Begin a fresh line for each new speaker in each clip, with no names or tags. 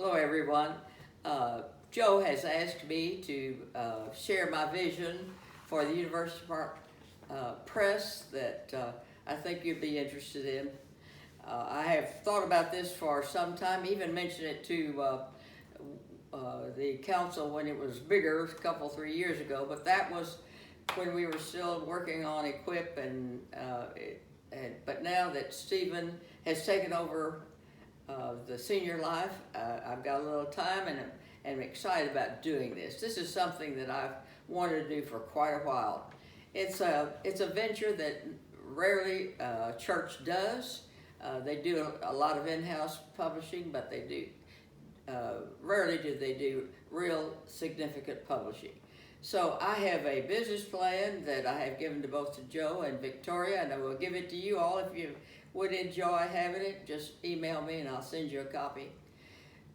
Hello, everyone. Joe has asked me to share my vision for the University Park Press that I think you'd be interested in. I have thought about this for some time, even mentioned it to the council when it was bigger, a couple, 3 years ago, but that was when we were still working on Equip, but now that Stephen has taken over the senior life, I've got a little time and I'm excited about doing this. This is something that I've wanted to do for quite a while. It's a venture that rarely church does. They do a lot of in-house publishing, but they do rarely do they do real significant publishing. So I have a business plan that I have given to both to Joe and Victoria, and I will give it to you all. If you would enjoy having it, just email me and I'll send you a copy.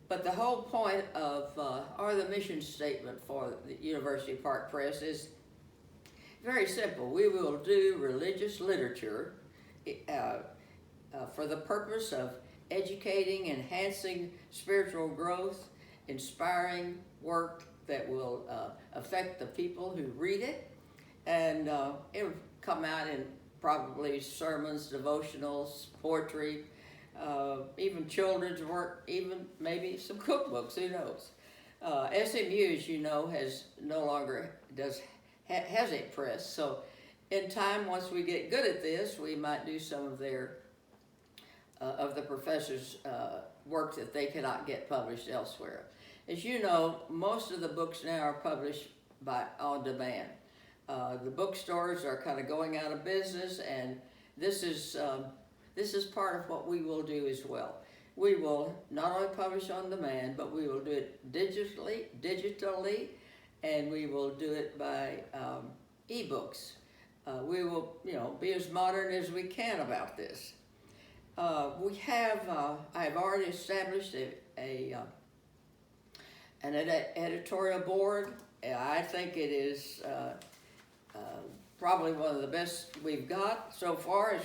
But the whole point of, or the mission statement for the University Park Press is very simple. We will do religious literature for the purpose of educating, enhancing spiritual growth, inspiring work that will affect the people who read it, and it will come out in probably sermons, devotionals, poetry, even children's work, even maybe some cookbooks, who knows. SMU, as you know, has no longer has a press, so in time, once we get good at this, we might do some of their of the professors' work that they cannot get published elsewhere. As you know, most of the books now are published on demand. The bookstores are kind of going out of business, and this is part of what we will do as well. We will not only publish on demand, but we will do it digitally, and we will do it by ebooks. We will, be as modern as we can about this. I have already established an editorial board. I think it is probably one of the best we've got so far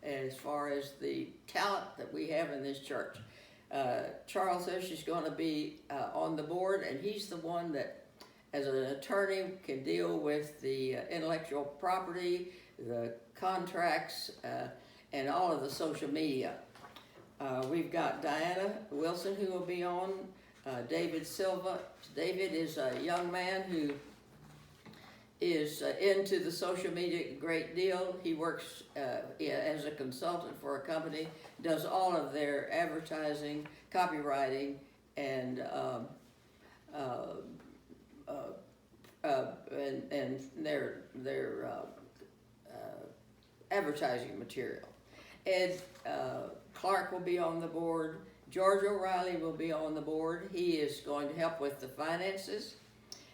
as the talent that we have in this church. Charles Fish is going to be on the board, and he's the one that, as an attorney, can deal with the intellectual property, the contracts, and all of the social media. We've got Diana Wilson, who will be on, David Silva. David is a young man who is into the social media a great deal. He works as a consultant for a company, does all of their advertising, copywriting, and their advertising material. Ed Clark will be on the board. George O'Reilly will be on the board. He is going to help with the finances.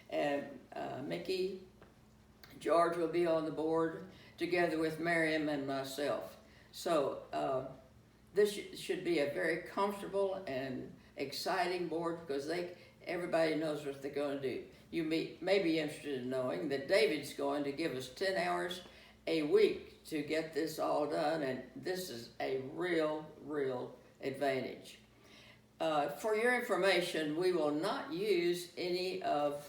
And Mickey George will be on the board together with Miriam and myself. So this should be a very comfortable and exciting board, because everybody knows what they're going to do. You may be interested in knowing that David's going to give us 10 hours a week to get this all done, and this is a real advantage. For your information, we will not use any of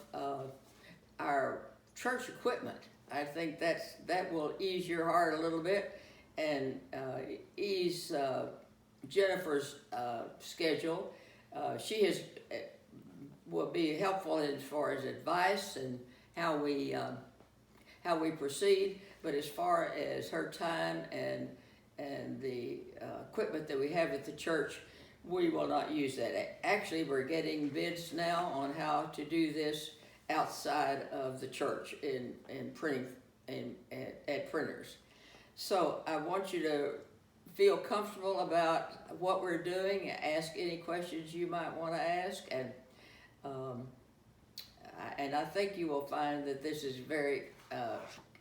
our church equipment. I think that will ease your heart a little bit and ease Jennifer's schedule. She will be helpful as far as advice and how we proceed. But as far as her time and the equipment that we have at the church, we will not use that. Actually, we're getting bids now on how to do this outside of the church in printing at printers. So I want you to feel comfortable about what we're doing. Ask any questions you might want to ask, and I think you will find that this is very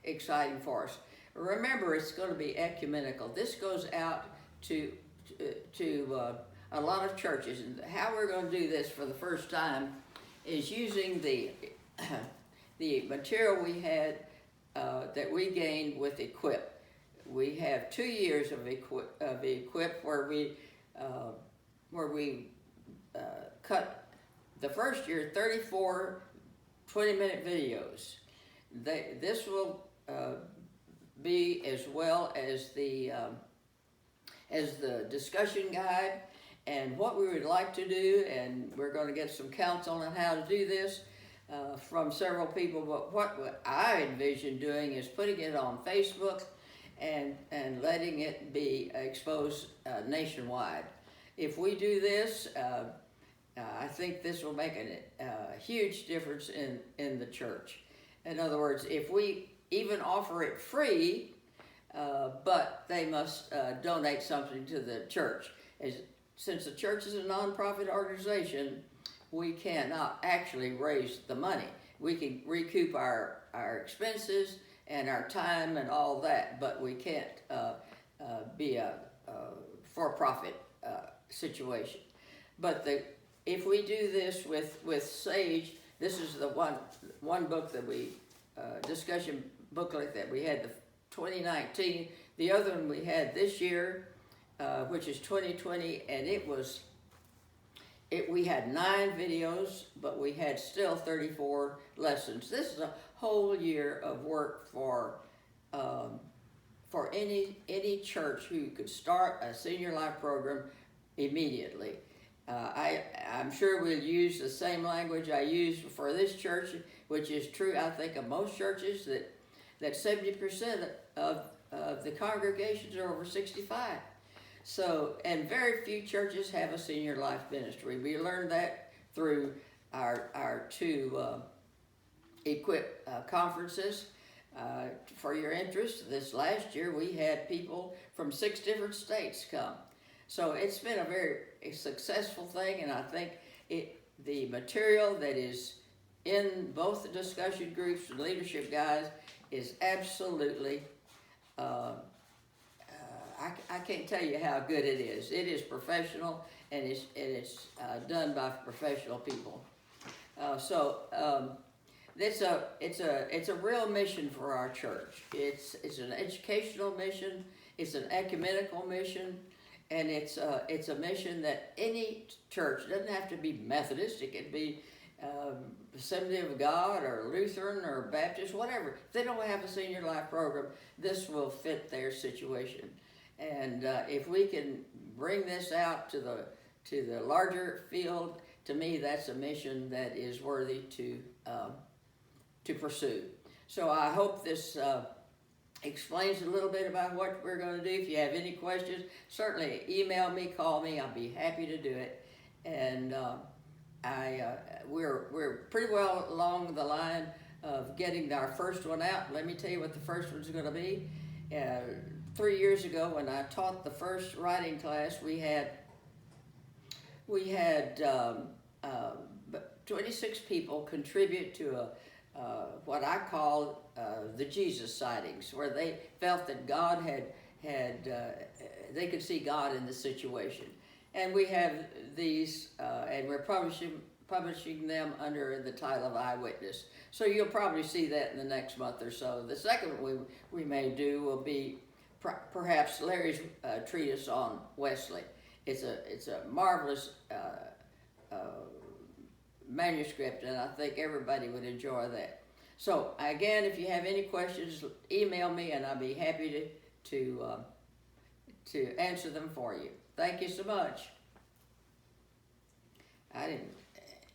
exciting for us. Remember, it's going to be ecumenical. This goes out to a lot of churches, and how we're going to do this for the first time is using the material we had that we gained with Equip. We have 2 years of Equip where we cut the first year 34 20-minute videos. This will be as well as the discussion guide and what we would like to do, and we're going to get some counsel on how to do this from several people. But what I envision doing is putting it on Facebook and letting it be exposed nationwide. If we do this, I think this will make a huge difference in the church. In other words, if we even offer it free, but they must donate something to the church. Since the church is a nonprofit organization, we cannot actually raise the money. We can recoup our expenses and our time and all that, but we can't be a for-profit situation. But if we do this with Sage, this is the one book that we discussion booklet that we had, the 2019. The other one we had this year, which is 2020, and we had 9 videos, but we had still 34 lessons. This is a whole year of work for any church who could start a senior life program immediately. I'm sure we'll use the same language I used for this church, which is true, I think, of most churches, that 70% of the congregations are over 65. So, and very few churches have a senior life ministry. We learned that through our 2 equip conferences. For your interest, this last year we had people from 6 different states come. So it's been a very successful thing, and I think the material that is in both the discussion groups and leadership guides is absolutely, I can't tell you how good it is. It is professional, and it's done by professional people. It's a real mission for our church. It's an educational mission. It's an ecumenical mission. And it's a mission that any church, doesn't have to be Methodist, it could be Assembly of God or Lutheran or Baptist, whatever. If they don't have a senior life program, this will fit their situation. And if we can bring this out to the larger field, to me that's a mission that is worthy to pursue. So I hope this explains a little bit about what we're going to do. If you have any questions, certainly email me, call me. I'll be happy to do it. And we're pretty well along the line of getting our first one out. Let me tell you what the first one's going to be. 3 years ago, when I taught the first writing class, we had 26 people contribute to what I call the Jesus sightings, where they felt that God they could see God in the situation. And we have these, and we're publishing them under the title of Eyewitness. So you'll probably see that in the next month or so. The second one we may do will be perhaps Larry's treatise on Wesley. It's a marvelous manuscript, and I think everybody would enjoy that. So again, if you have any questions, email me, and I'll be happy to answer them for you. Thank you so much. I didn't